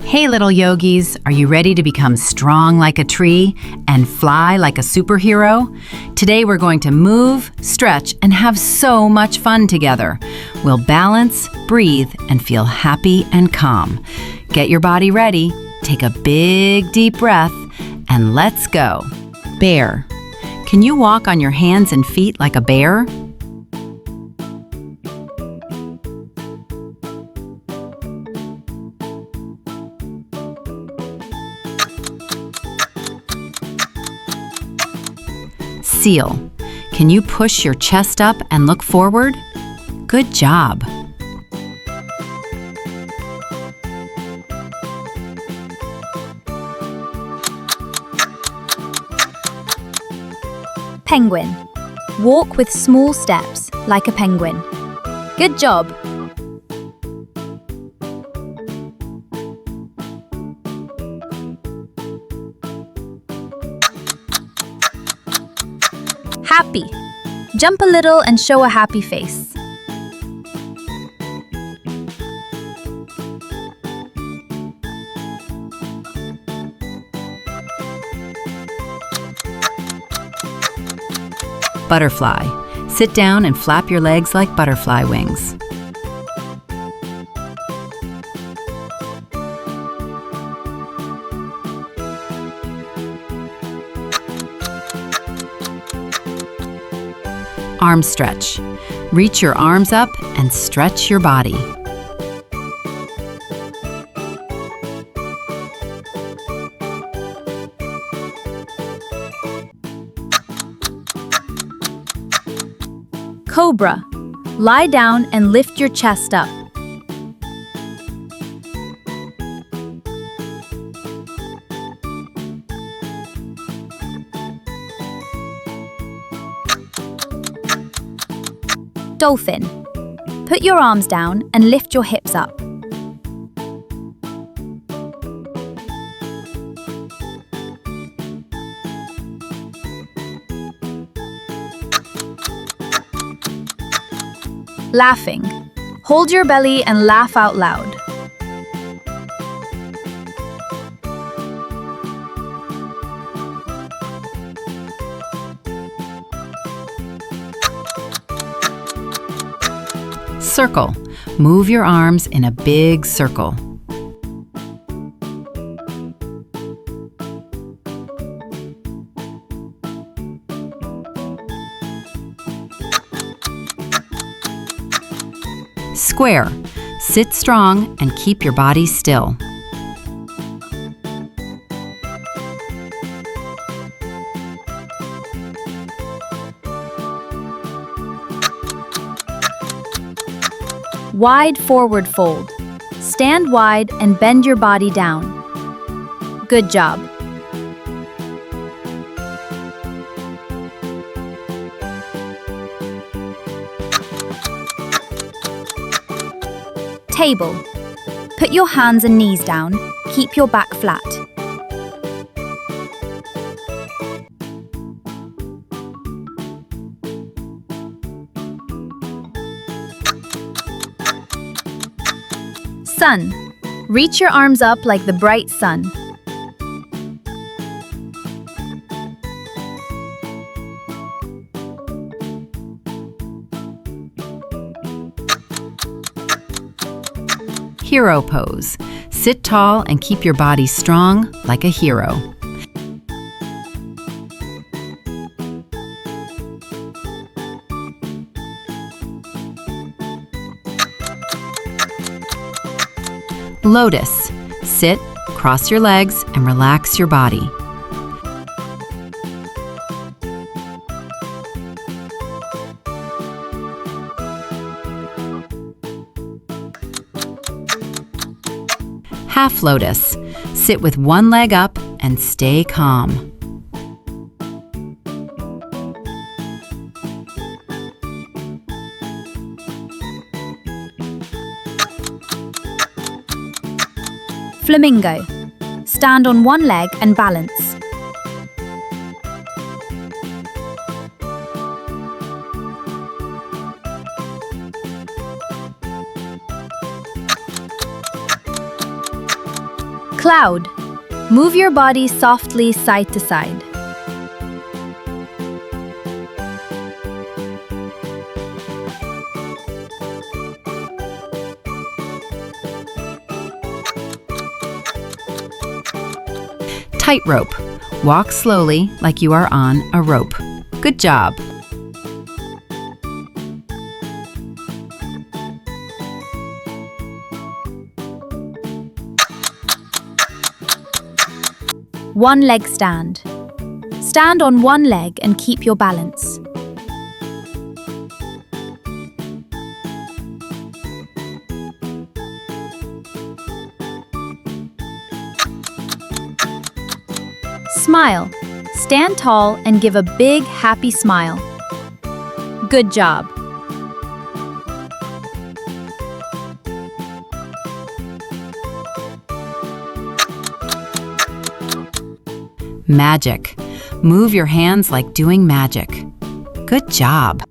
Hey little yogis, are you ready to become strong like a tree and fly like a superhero? Today we're going to move, stretch, and have so much fun together. We'll balance, breathe, and feel happy and calm. Get your body ready, take a big deep breath, and let's go. Bear. Can you walk on your hands and feet like a bear? Seal. Can you push your chest up and look forward? Good job. Penguin. Walk with small steps, like a penguin. Good job. Happy. Jump a little and show a happy face. Butterfly. Sit down and flap your legs like butterfly wings. Arm stretch. Reach your arms up and stretch your body. Cobra. Lie down and lift your chest up. Dolphin. Put your arms down and lift your hips up. Laughing. Hold your belly and laugh out loud. Circle. Move your arms in a big circle. Square. Sit strong and keep your body still. Wide forward fold. Stand wide and bend your body down. Good job. Table. Put your hands and knees down. Keep your back flat. Sun. Reach your arms up like the bright sun. Hero pose. Sit tall and keep your body strong like a hero. Lotus. Sit, cross your legs, and relax your body. Half lotus. Sit with one leg up and stay calm. Flamingo. Stand on one leg and balance. Cloud. Move your body softly side to side. Tightrope. Walk slowly like you are on a rope. Good job. One leg stand. Stand on one leg and keep your balance. Smile. Stand tall and give a big, happy smile. Good job. Magic. Move your hands like doing magic. Good job.